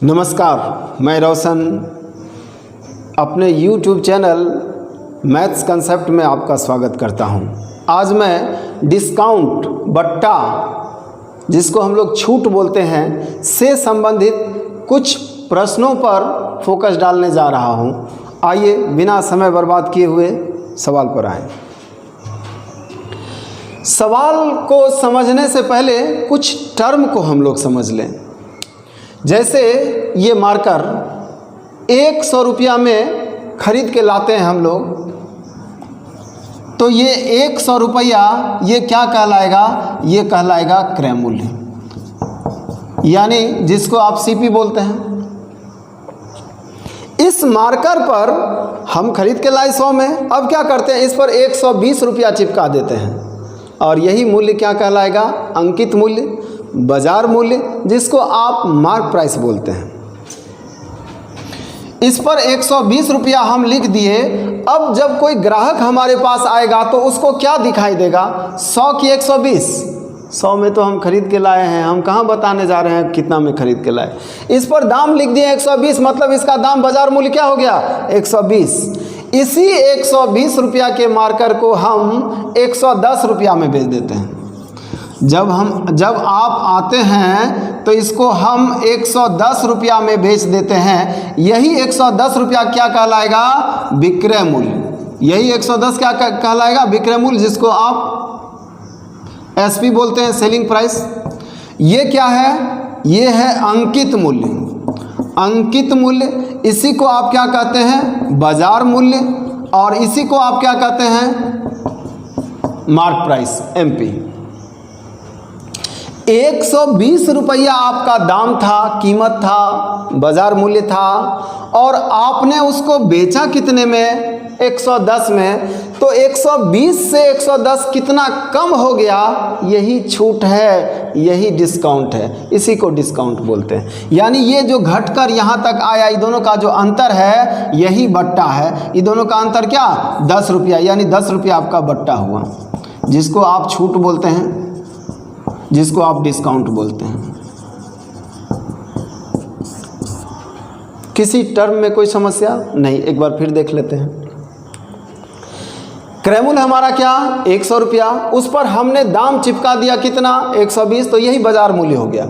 नमस्कार, मैं रोशन अपने YouTube चैनल मैथ्स कंसेप्ट में आपका स्वागत करता हूं। आज मैं डिस्काउंट बट्टा, जिसको हम लोग छूट बोलते हैं, से संबंधित कुछ प्रश्नों पर फोकस डालने जा रहा हूं। आइए बिना समय बर्बाद किए हुए सवाल पर आएं। सवाल को समझने से पहले कुछ टर्म को हम लोग समझ लें। जैसे ये मार्कर 100 रुपया में खरीद के लाते हैं हम लोग, तो ये 100 रुपया ये क्या कहलाएगा? ये कहलाएगा क्रय मूल्य, यानी जिसको आप सीपी बोलते हैं। इस मार्कर पर हम खरीद के लाए 100 में, अब क्या करते हैं, इस पर 120 रुपया चिपका देते हैं और यही मूल्य क्या कहलाएगा? अंकित मूल्य, बाजार मूल्य, जिसको आप मार्क प्राइस बोलते हैं। इस पर 120 रुपया हम लिख दिए। अब जब कोई ग्राहक हमारे पास आएगा तो उसको क्या दिखाई देगा? 100 की 120। 100 में तो हम खरीद के लाए हैं, हम कहाँ बताने जा रहे हैं कितना में खरीद के लाए। इस पर दाम लिख दिए 120, मतलब इसका दाम बाजार मूल्य क्या हो गया? 120। इसी 120 रुपया के मार्कर को हम 110 रुपया में बेच देते हैं। जब आप आते हैं तो इसको हम 110 रुपया में बेच देते हैं। यही 110 रुपया क्या कहलाएगा? विक्रय मूल्य। यही 110 क्या कहलाएगा? विक्रय मूल्य, जिसको आप एसपी बोलते हैं, सेलिंग प्राइस। ये क्या है? ये है अंकित मूल्य। अंकित मूल्य, इसी को आप क्या कहते हैं? बाजार मूल्य। और इसी को आप क्या कहते हैं? Mark price, MP. 120 रुपया आपका दाम था, कीमत था, बाजार मूल्य था, और आपने उसको बेचा कितने में? 110 में। तो 120 से 110 कितना कम हो गया? यही छूट है, यही डिस्काउंट है। इसी को डिस्काउंट बोलते हैं। यानी ये जो घटकर यहाँ तक आया, ये दोनों का जो अंतर है यही बट्टा है। ये दोनों का अंतर क्या? 10 रुपया, यानी 10 रुपया आपका बट्टा हुआ, जिसको आप छूट बोलते हैं, जिसको आप डिस्काउंट बोलते हैं। किसी टर्म में कोई समस्या नहीं? एक बार फिर देख लेते हैं। क्रय मूल्य हमारा क्या? 100 रुपया। उस पर हमने दाम चिपका दिया कितना? 120। तो यही बाजार मूल्य हो गया।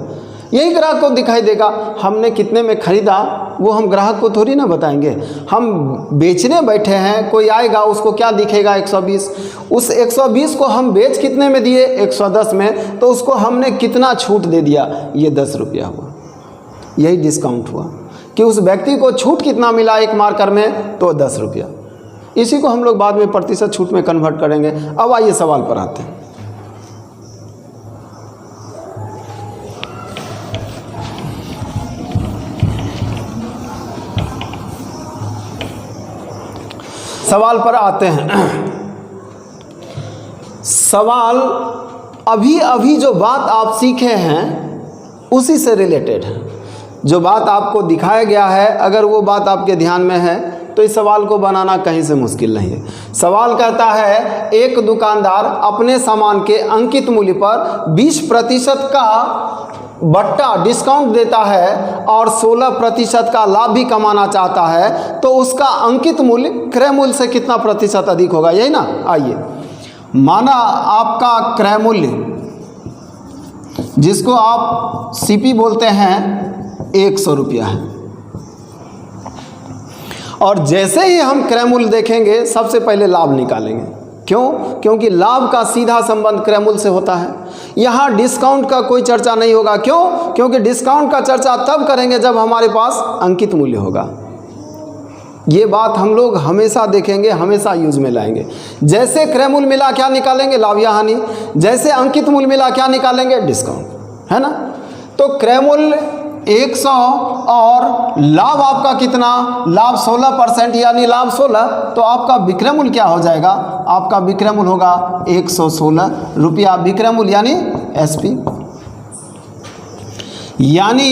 यही ग्राहक को दिखाई देगा। हमने कितने में खरीदा वो हम ग्राहक को थोड़ी ना बताएंगे, हम बेचने बैठे हैं। कोई आएगा उसको क्या दिखेगा? 120। उस 120 को हम बेच कितने में दिए? 110 में। तो उसको हमने कितना छूट दे दिया? ये 10 रुपया हुआ। यही डिस्काउंट हुआ कि उस व्यक्ति को छूट कितना मिला एक मार्कर में? तो 10 रुपया। इसी को हम लोग बाद में प्रतिशत छूट में कन्वर्ट करेंगे। अब आइए सवाल पर आते हैं। सवाल पर आते हैं। सवाल अभी जो बात आप सीखे हैं उसी से रिलेटेड है। जो बात आपको दिखाया गया है, अगर वो बात आपके ध्यान में है तो इस सवाल को बनाना कहीं से मुश्किल नहीं है। सवाल कहता है, एक दुकानदार अपने सामान के अंकित मूल्य पर 20% का बट्टा डिस्काउंट देता है और 16% का लाभ भी कमाना चाहता है, तो उसका अंकित मूल्य क्रय मूल्य से कितना प्रतिशत अधिक होगा? यही ना। आइए, माना आपका क्रय मूल्य, जिसको आप सीपी बोलते हैं, 100 रुपया है। और जैसे ही हम क्रय मूल्य देखेंगे सबसे पहले लाभ निकालेंगे। क्यों? क्योंकि लाभ का सीधा संबंध क्रय मूल्य से होता है। यहाँ डिस्काउंट का कोई चर्चा नहीं होगा। क्यों? क्योंकि डिस्काउंट का चर्चा तब करेंगे जब हमारे पास अंकित मूल्य होगा। ये बात हम लोग हमेशा देखेंगे, हमेशा यूज में लाएंगे। जैसे क्रय मूल्य मिला क्या निकालेंगे? लाभ या हानि। जैसे अंकित मूल्य मिला क्या निकालेंगे? डिस्काउंट, है ना। तो क्रय मूल्य 100 और लाभ आपका कितना? लाभ 16%, यानी लाभ 16। तो आपका विक्रय मूल्य क्या हो जाएगा? आपका विक्रय मूल्य होगा 116 रुपया। विक्रय मूल्य यानी एसपी, यानी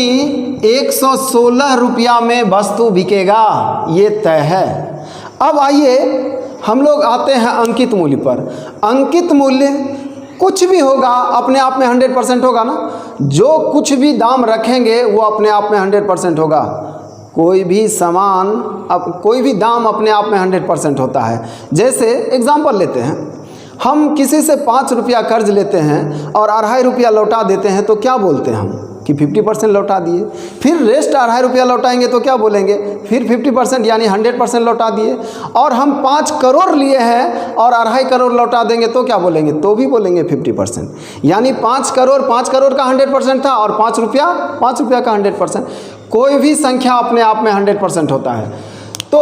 116 रुपया में वस्तु बिकेगा, ये तय है। अब आइए हम लोग आते हैं अंकित मूल्य पर। अंकित मूल्य कुछ भी होगा अपने आप में 100% होगा ना। जो कुछ भी दाम रखेंगे वो अपने आप में 100% होगा। कोई भी सामान, अब कोई भी दाम अपने आप में 100% होता है। जैसे एग्जांपल लेते हैं, हम किसी से 5 रुपया कर्ज लेते हैं और 2.5 रुपया लौटा देते हैं तो क्या बोलते हैं हम कि 50% लौटा दिए। फिर रेस्ट 2.5 रुपया लौटाएंगे तो क्या बोलेंगे, फिर 50% यानी 100% लौटा दिए। और हम 5 करोड़ लिए हैं और 2.5 करोड़ लौटा देंगे तो क्या बोलेंगे, तो भी बोलेंगे 50%। यानी 5 करोड़ का 100% था और 5 रुपया का 100%। कोई भी संख्या अपने आप में 100% होता है। तो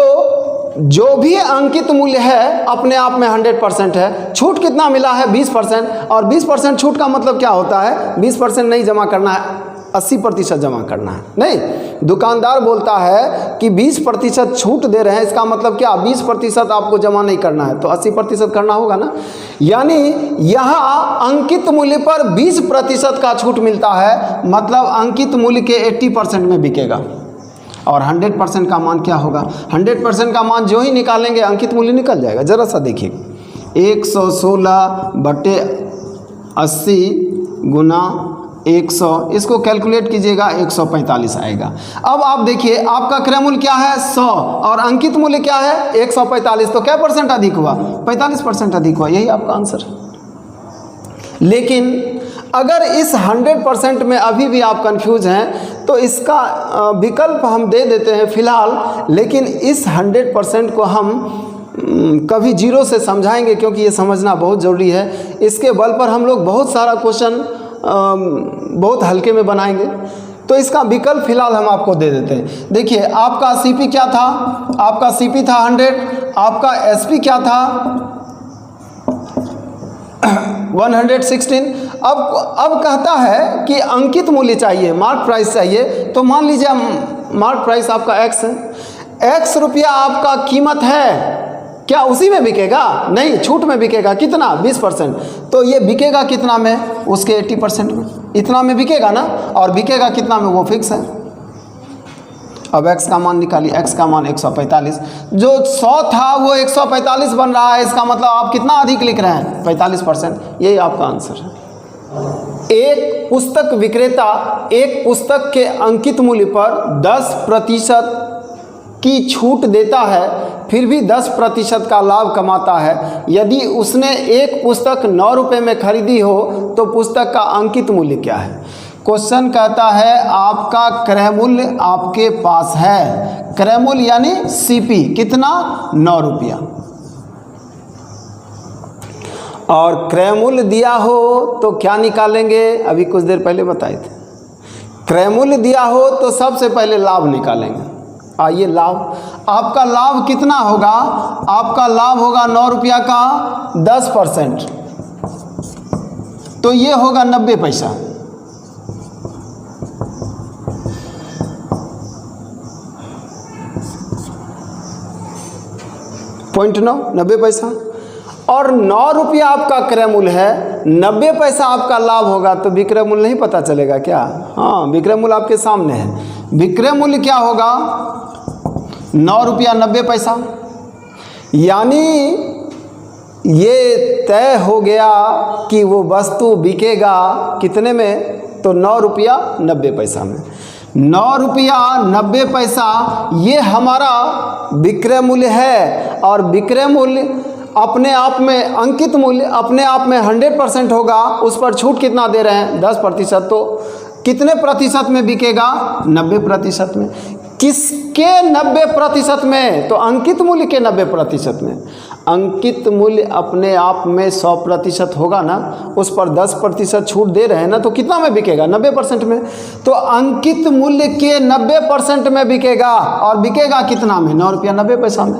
जो भी अंकित मूल्य है अपने आप में 100% है। छूट कितना मिला है, 20%। और 20% छूट का मतलब क्या होता है, 20% नहीं जमा करना है, 80% जमा करना है। नहीं, दुकानदार बोलता है कि 20% छूट दे रहे हैं, इसका मतलब क्या, 20% आपको जमा नहीं करना है तो 80% करना होगा ना। यानी यहाँ अंकित मूल्य पर 20% का छूट मिलता है, मतलब अंकित मूल्य के 80% में बिकेगा। और 100% का मान क्या होगा, 100% का मान जो ही निकालेंगे अंकित मूल्य निकल जाएगा। ज़रा सा देखिए, 116/80 गुना 100, इसको कैलकुलेट कीजिएगा, 145 आएगा। अब आप देखिए आपका क्रय मूल्य क्या है, 100, और अंकित मूल्य क्या है, 145। तो क्या % अधिक हुआ, 45% अधिक हुआ। यही आपका आंसर है। लेकिन अगर इस 100% में अभी भी आप कंफ्यूज हैं तो इसका विकल्प हम दे देते हैं फिलहाल। लेकिन इस 100% को हम कभी 0 से समझाएंगे, क्योंकि ये समझना बहुत ज़रूरी है। इसके बल पर हम लोग बहुत सारा क्वेश्चन बहुत हल्के में बनाएंगे। तो इसका विकल्प फिलहाल हम आपको दे देते हैं। देखिए आपका सीपी क्या था, आपका सीपी था 100, आपका एसपी क्या था 116। अब कहता है कि अंकित मूल्य चाहिए, मार्क प्राइस चाहिए। तो मान लीजिए मार्क प्राइस आपका x है, x रुपया आपका कीमत है, क्या उसी में बिकेगा, नहीं, छूट में बिकेगा। कितना, 20%। तो ये बिकेगा कितना में, उसके 80% में, इतना में बिकेगा ना। और बिकेगा कितना में, वो फिक्स है। अब x का मान निकालिए, x का मान 145, जो 100 था वो 145 बन रहा है। इसका मतलब आप कितना अधिक लिख रहे हैं, 45%। यही आपका आंसर है। एक पुस्तक विक्रेता एक पुस्तक के अंकित मूल्य पर 10% की छूट देता है, फिर भी 10% का लाभ कमाता है। यदि उसने एक पुस्तक 9 रुपये में खरीदी हो तो पुस्तक का अंकित मूल्य क्या है। क्वेश्चन कहता है आपका क्रय मूल्य आपके पास है, क्रय मूल्य यानी सीपी कितना, 9 रुपया, और क्रय मूल्य दिया हो तो क्या निकालेंगे, अभी कुछ देर पहले बताए थे। क्रय मूल्य दिया हो तो सबसे पहले लाभ निकालेंगे। आइए, लाभ, आपका लाभ कितना होगा, आपका लाभ होगा 9 रुपया का 10%, तो ये होगा 90 पैसा। पॉइंट 90 पैसा। और 9 रुपया आपका क्रय मूल्य है, 90 पैसा आपका लाभ होगा, तो विक्रय मूल्य नहीं पता चलेगा क्या। हाँ, विक्रय मूल्य आपके सामने है। विक्रय मूल्य क्या होगा, 9 रुपया 90 पैसा। यानी ये तय हो गया कि वो वस्तु बिकेगा कितने में, तो 9 रुपया 90 पैसा में। 9 रुपया 90 पैसा ये हमारा विक्रय मूल्य है। और विक्रय मूल्य अपने आप में, अंकित मूल्य अपने आप में 100% होगा। उस पर छूट कितना दे रहे हैं, 10%। तो कितने प्रतिशत में बिकेगा, 90% में। किसके 90% में, तो अंकित मूल्य के 90% में। अंकित मूल्य अपने आप में 100% होगा ना, उस पर 10% छूट दे रहे हैं ना, तो कितना में बिकेगा, 90% में। तो अंकित मूल्य के 90% में बिकेगा, और बिकेगा कितना में, 9 रुपया 90 पैसा में।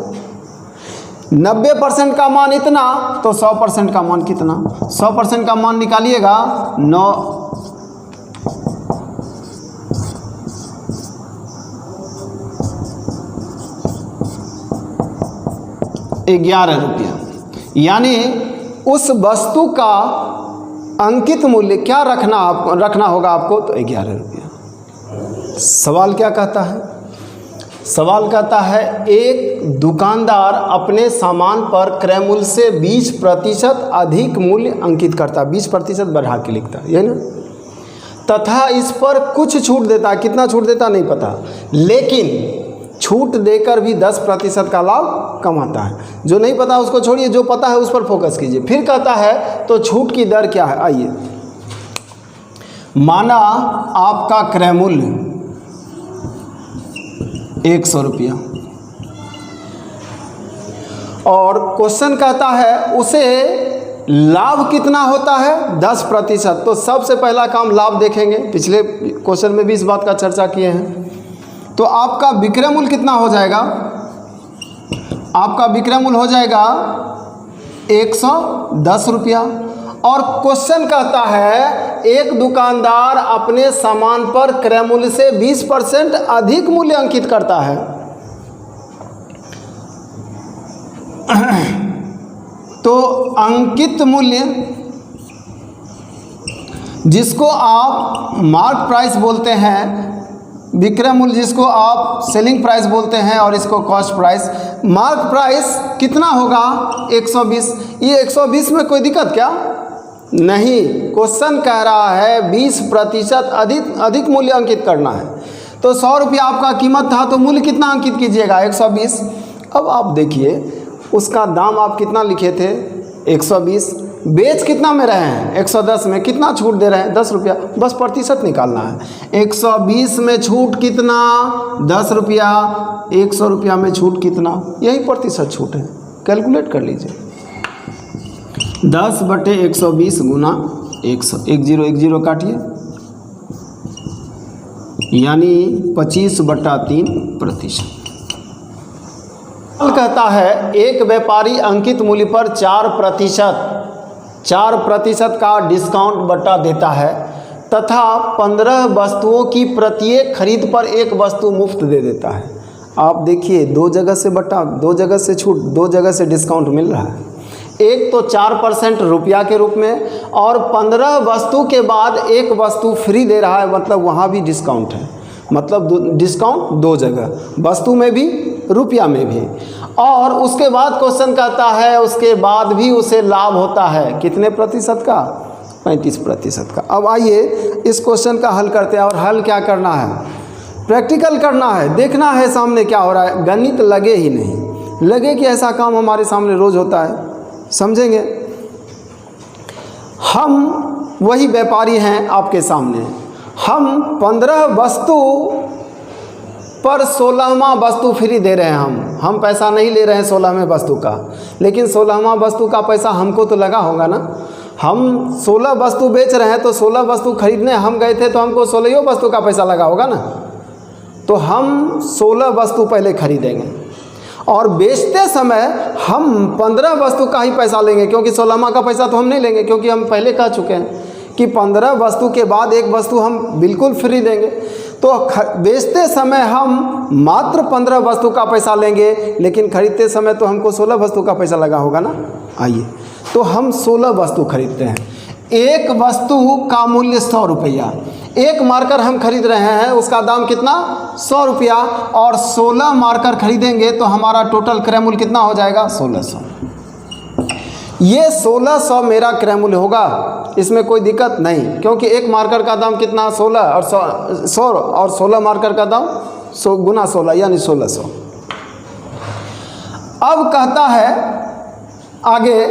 90% का मान इतना, तो 100% का मान कितना, 100% का मान निकालिएगा, 11 रुपया। यानी उस वस्तु का अंकित मूल्य क्या रखना होगा आपको, तो 11 रुपया। सवाल क्या कहता है, सवाल कहता है एक दुकानदार अपने सामान पर क्रय मूल्य से 20% अधिक मूल्य अंकित करता है, 20% बढ़ा के लिखता है, ये ना, तथा इस पर कुछ छूट देता है। कितना छूट देता नहीं पता, लेकिन छूट देकर भी 10% का लाभ कमाता है। जो नहीं पता उसको छोड़िए, जो पता है उस पर फोकस कीजिए। फिर कहता है तो छूट की दर क्या है। आइए, माना आपका क्रय मूल्य 100 रुपया और क्वेश्चन कहता है उसे लाभ कितना होता है, 10%। तो सबसे पहला काम लाभ देखेंगे, पिछले क्वेश्चन में भी इस बात का चर्चा किए हैं। तो आपका विक्रय मूल्य कितना हो जाएगा, आपका विक्रय मूल्य हो जाएगा 110 रुपया। और क्वेश्चन कहता है एक दुकानदार अपने सामान पर क्रय मूल्य से 20% अधिक मूल्य अंकित करता है। तो अंकित मूल्य जिसको आप मार्क प्राइस बोलते हैं, विक्रय मूल्य जिसको आप सेलिंग प्राइस बोलते हैं, और इसको कॉस्ट प्राइस। मार्क प्राइस कितना होगा 120। ये 120 में कोई दिक्कत क्या नहीं, क्वेश्चन कह रहा है 20% अधिक मूल्य अंकित करना है। तो 100 रुपया आपका कीमत था, तो मूल्य कितना अंकित कीजिएगा 120। अब आप देखिए उसका दाम आप कितना लिखे थे 120, बेच कितना में रहे हैं 110 में, कितना छूट दे रहे हैं 10 रुपया, बस प्रतिशत निकालना है। 120 में छूट कितना 10 रुपया, 100 रुपया में छूट कितना, यही प्रतिशत छूट है। कैलकुलेट कर लीजिए, 10/120 गुना 100, 10 काटिए, यानी 25/3%। कहता है एक व्यापारी अंकित मूल्य पर 4% का डिस्काउंट बट्टा देता है तथा 15 वस्तुओं की प्रत्येक खरीद पर एक वस्तु मुफ्त दे देता है। आप देखिए, दो जगह से बट्टा, दो जगह से छूट, दो जगह से डिस्काउंट मिल रहा है। एक तो 4% रुपया के रूप में, और 15 वस्तु के बाद एक वस्तु फ्री दे रहा है, मतलब वहाँ भी डिस्काउंट है। मतलब डिस्काउंट दो जगह, वस्तु में भी रुपया में भी। और उसके बाद क्वेश्चन कहता है उसके बाद भी उसे लाभ होता है कितने प्रतिशत का, 35% का। अब आइए इस क्वेश्चन का हल करते हैं। और हल क्या करना है, प्रैक्टिकल करना है, देखना है सामने क्या हो रहा है। गणित लगे ही नहीं, लगे कि ऐसा काम हमारे सामने रोज होता है, समझेंगे। हम वही व्यापारी हैं आपके सामने, हम 15 वस्तु पर 16वां वस्तु फ्री दे रहे हैं। हम पैसा नहीं ले रहे हैं 16वें वस्तु का, लेकिन 16वां वस्तु का पैसा हमको तो लगा होगा ना। हम 16 वस्तु बेच रहे हैं, तो 16 वस्तु खरीदने हम गए थे, तो हमको 16 वस्तु का पैसा लगा होगा ना। तो हम 16 वस्तु पहले खरीदेंगे और बेचते समय हम 15 वस्तु का ही पैसा लेंगे, क्योंकि 16वां का पैसा तो हम नहीं लेंगे, क्योंकि हम पहले कह चुके हैं कि 15 वस्तु के बाद एक वस्तु हम बिल्कुल फ्री देंगे। तो बेचते समय हम मात्र 15 वस्तु का पैसा लेंगे, लेकिन खरीदते समय तो हमको 16 वस्तु का पैसा लगा होगा ना। आइए, तो हम 16 वस्तु खरीदते हैं। एक वस्तु का मूल्य 100 रुपया, एक मार्कर हम खरीद रहे हैं, उसका दाम कितना 100 रुपया, और 16 मार्कर खरीदेंगे तो हमारा टोटल क्रय मूल्य कितना हो जाएगा 1600। ये 1600 मेरा क्रय मूल्य होगा, इसमें कोई दिक्कत नहीं, क्योंकि एक मार्कर का दाम कितना 16 और 100 और 16 मार्कर का दाम 100 गुना 16 यानी 1600। अब कहता है आगे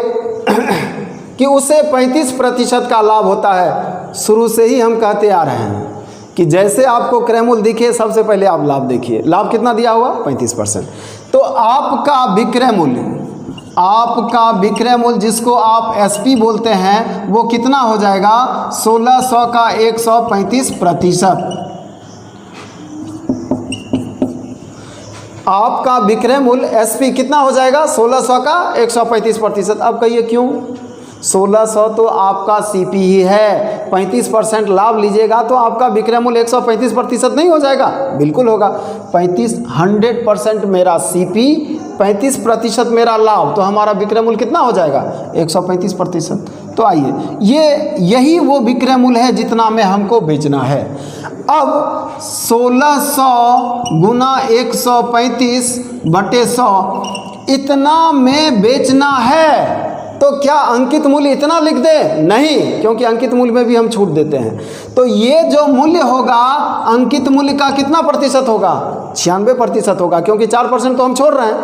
कि उसे 35% का लाभ होता है। शुरू से ही हम कहते आ रहे हैं कि जैसे आपको क्रय मूल्य दिखे, सबसे पहले आप लाभ देखिए। लाभ कितना दिया हुआ 35%। तो आपका विक्रय मूल्य, आपका विक्रय मूल्य जिसको आप एसपी बोलते हैं, वो कितना हो जाएगा 1600 का 135%। आपका विक्रय मूल्य एसपी कितना हो जाएगा 1600 का 135%। अब कहिए क्यों, 1600 तो आपका सीपी ही है, 35% लाभ लीजिएगा तो आपका विक्रय मूल्य 135% नहीं हो जाएगा? बिल्कुल होगा। 100% मेरा सीपी, 35% मेरा लाभ, तो हमारा विक्रय मूल्य कितना हो जाएगा 135%। तो आइए, यही वो विक्रय मूल्य है जितना में हमको बेचना है। अब 1600 गुना 135/100 इतना में बेचना है, तो क्या अंकित मूल्य इतना लिख दे? नहीं, क्योंकि अंकित मूल्य में भी हम छूट देते हैं। तो ये जो मूल्य होगा अंकित मूल्य का कितना प्रतिशत होगा? 96% होगा, क्योंकि 4% तो हम छोड़ रहे हैं।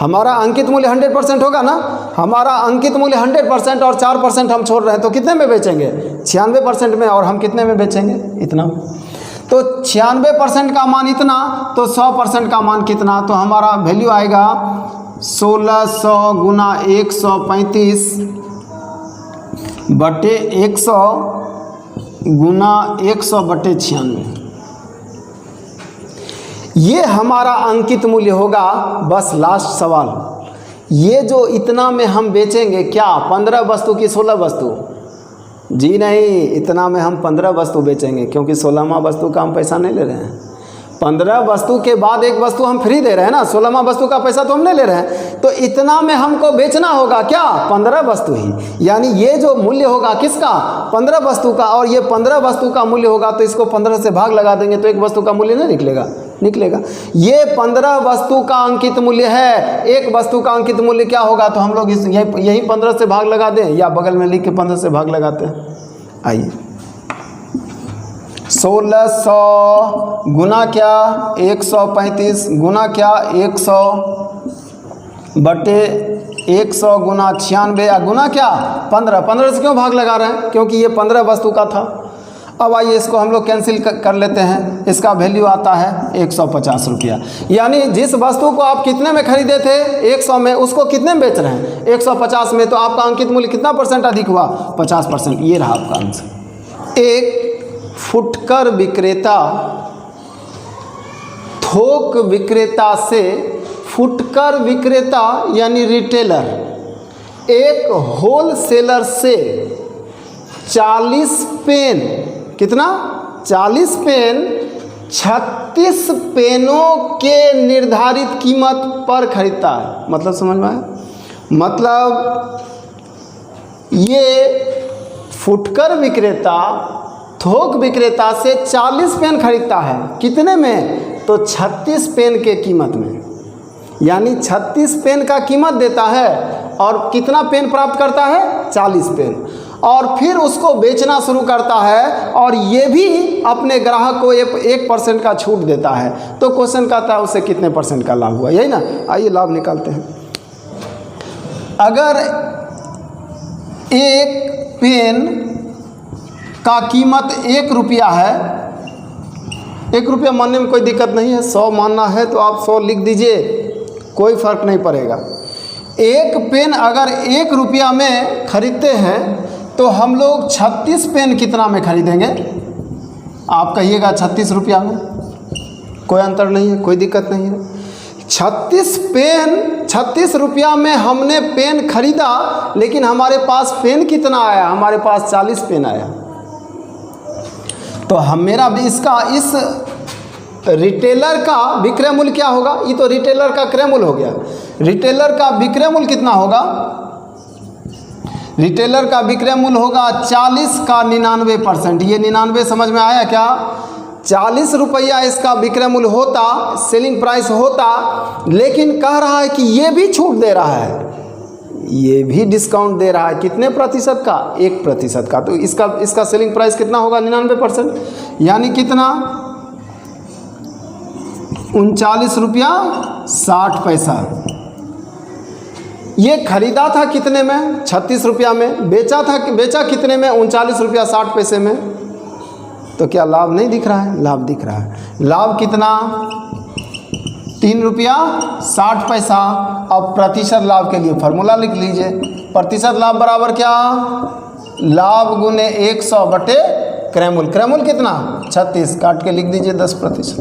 हमारा अंकित मूल्य 100% होगा ना, हमारा अंकित मूल्य 100% और 4% हम छोड़ रहे हैं, तो कितने में बेचेंगे? 96% में। और हम कितने में बेचेंगे? इतना में। तो 96% का मान इतना, तो 100% का मान कितना? तो हमारा वैल्यू आएगा 1600 गुना 135/100 गुना 100/96। ये हमारा अंकित मूल्य होगा। बस लास्ट सवाल, ये जो इतना में हम बेचेंगे क्या 15 वस्तु की 16 वस्तु? जी नहीं, इतना में हम 15 वस्तु बेचेंगे, क्योंकि 16वां वस्तु का हम पैसा नहीं ले रहे हैं। 15 वस्तु के बाद एक वस्तु हम फ्री दे रहे हैं ना, 16वां वस्तु का पैसा तो हम नहीं ले रहे हैं। तो इतना में हमको बेचना होगा क्या? 15 वस्तु ही। यानी ये जो मूल्य होगा किसका? 15 वस्तु का। और ये 15 वस्तु का मूल्य होगा, तो इसको 15 से भाग लगा देंगे तो एक वस्तु का मूल्य नहीं निकलेगा? निकलेगा। ये 15 वस्तु का अंकित मूल्य है। एक वस्तु का अंकित मूल्य क्या होगा? तो हम लोग यही 15 से भाग लगा दें, या बगल में लिख के 15 से भाग लगाते हैं। आइए, 1600 गुना क्या 135 गुना क्या 100/100 गुना 96 या गुना क्या 15 से क्यों भाग लगा रहे हैं? क्योंकि ये 15 वस्तु का था। अब आइए इसको हम लोग कैंसिल कर लेते हैं। इसका वैल्यू आता है 150 रुपया। यानी जिस वस्तु को आप कितने में खरीदे थे 100 में, उसको कितने में बेच रहे हैं 150 में। तो आपका अंकित मूल्य कितना % अधिक हुआ? 50%। ये रहा आपका आंसर। एक फुटकर विक्रेता थोक विक्रेता से, फुटकर विक्रेता यानी रिटेलर एक होलसेलर से 40 पेन, कितना 40 पेन 36 पेनों के निर्धारित कीमत पर खरीदता है। मतलब समझ में आया? मतलब ये फुटकर विक्रेता थोक विक्रेता से 40 पेन खरीदता है। कितने में? तो 36 पेन के कीमत में। यानी 36 पेन का कीमत देता है और कितना पेन प्राप्त करता है? 40 पेन। और फिर उसको बेचना शुरू करता है, और ये भी अपने ग्राहक को 1% का छूट देता है। तो क्वेश्चन कहता है उसे कितने % का लाभ हुआ, यही ना? आइए लाभ निकालते हैं। अगर एक पेन का कीमत 1 रुपया है, 1 रुपया मानने में कोई दिक्कत नहीं है, 100 मानना है तो आप 100 लिख दीजिए, कोई फ़र्क नहीं पड़ेगा। एक पेन अगर 1 रुपया में खरीदते हैं तो हम लोग 36 पेन कितना में खरीदेंगे? आप कहिएगा 36 रुपया में। कोई अंतर नहीं है, कोई दिक्कत नहीं है। 36 रुपया में हमने पेन खरीदा, लेकिन हमारे पास पेन कितना आया? हमारे पास 40 पेन आया। तो हम मेरा भी इसका इस रिटेलर का विक्रय मूल्य क्या होगा? ये तो रिटेलर का क्रय मूल्य हो गया। रिटेलर का विक्रय मूल्य कितना होगा? रिटेलर का विक्रय मूल्य होगा 40 का 99%। ये 99 समझ में आया क्या? 40 रुपया इसका विक्रय मूल्य होता, सेलिंग प्राइस होता, लेकिन कह रहा है कि ये भी छूट दे रहा है, ये भी डिस्काउंट दे रहा है। कितने प्रतिशत का? 1% का। तो इसका सेलिंग प्राइस कितना होगा? 99%। यानी कितना? 39 रुपया 60 पैसा। ये खरीदा था कितने में? 36 रुपया में। बेचा कितने में? 39 रुपया 60 पैसे में। तो क्या लाभ नहीं दिख रहा है? लाभ दिख रहा है। लाभ कितना? 3 रुपया 60 पैसा। अब प्रतिशत लाभ के लिए फॉर्मूला लिख लीजिए। प्रतिशत लाभ बराबर क्या? लाभ गुने 100 बटे क्रय मूल्य। क्रय मूल्य कितना? 36, काट के लिख दीजिए 10%।